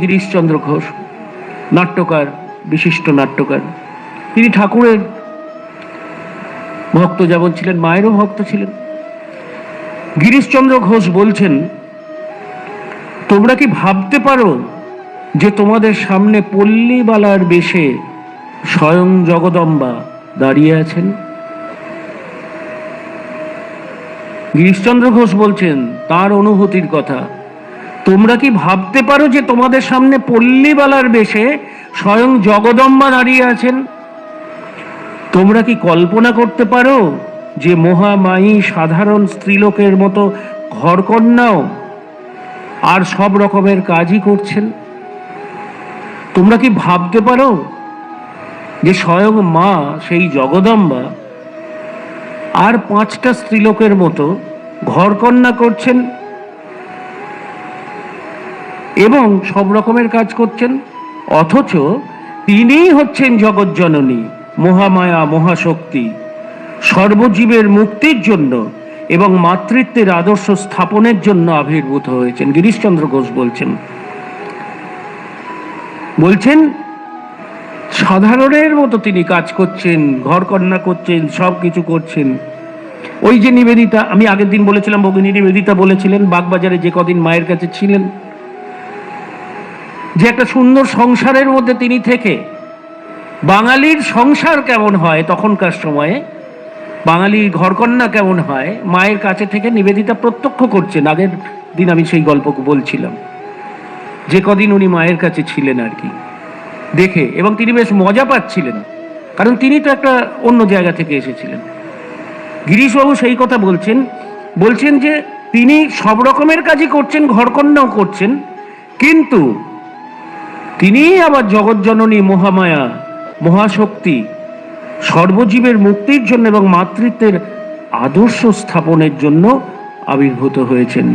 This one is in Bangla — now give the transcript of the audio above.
গিরিশচন্দ্র ঘোষ নাট্যকার, বিশিষ্ট নাট্যকার। তিনি ঠাকুরের ভক্ত যেমন ছিলেন, মায়েরও ভক্ত ছিলেন। গিরিশচন্দ্র ঘোষ বলছেন, তোমরা কি ভাবতে পারো যে তোমাদের সামনে পল্লীবালার বেশে স্বয়ং জগদম্বা দাঁড়িয়ে আছেন? গিরিশচন্দ্র ঘোষ বলছেন তার অনুভূতির কথা। তোমরা কি ভাবতে পারো যে তোমাদের সামনে পল্লীবালার বেশে স্বয়ং জগদম্বা দাঁড়িয়ে আছেন? তোমরা কি কল্পনা করতে পারো যে মহামায়ী সাধারণ স্ত্রীলোকের মতো ঘরকন্যাও আর সব রকমের কাজই করছেন? তোমরা কি ভাবতে পারো যে স্বয়ং মা সেই জগদম্বা আর 5টা স্ত্রীলোকের মতো ঘরকন্যা করছেন এবং সব রকমের কাজ করছেন, অথচ তিনিই হচ্ছেন জগজ্জননী, মহামায়া, মহাশক্তি, সর্বজীবের মুক্তির জন্য এবং মাতৃত্বের আদর্শ স্থাপনের জন্য আবির্ভূত হয়েছেন। গিরিশচন্দ্র ঘোষ বলছেন সাধারণের মতো তিনি কাজ করছেন, ঘরকন্যা করছেন, সব কিছু করছেন। ওই যে নিবেদিতা, আমি আগের দিন বলেছিলাম, ভগিনী নিবেদিতা বলেছিলেন বাগবাজারে যে কদিন মায়ের কাছে ছিলেন, যে একটা সুন্দর সংসারের মধ্যে তিনি থেকে বাঙালির সংসার কেমন হয় তখনকার সময়ে, বাঙালির ঘরকন্যা কেমন হয়, মায়ের কাছে থেকে নিবেদিতা প্রত্যক্ষ করছেন। আগের দিন আমি সেই গল্প বলছিলাম, যে কদিন উনি মায়ের কাছে ছিলেন আর কি, দেখে, এবং তিনি বেশ মজা পাচ্ছিলেন, কারণ তিনি তো একটা অন্য জায়গা থেকে এসেছিলেন। গিরিশবাবু সেই কথা বলছেন যে তিনি সব রকমের কাজই করছেন, ঘরকন্যাও করছেন, কিন্তু তিনি আবার জগজ্জননী, মহামায়া, মহাশক্তি, সর্বজীবের মুক্তির জন্য এবং মাতৃত্বের আদর্শ স্থাপনের জন্য আবির্ভূত হয়েছেন।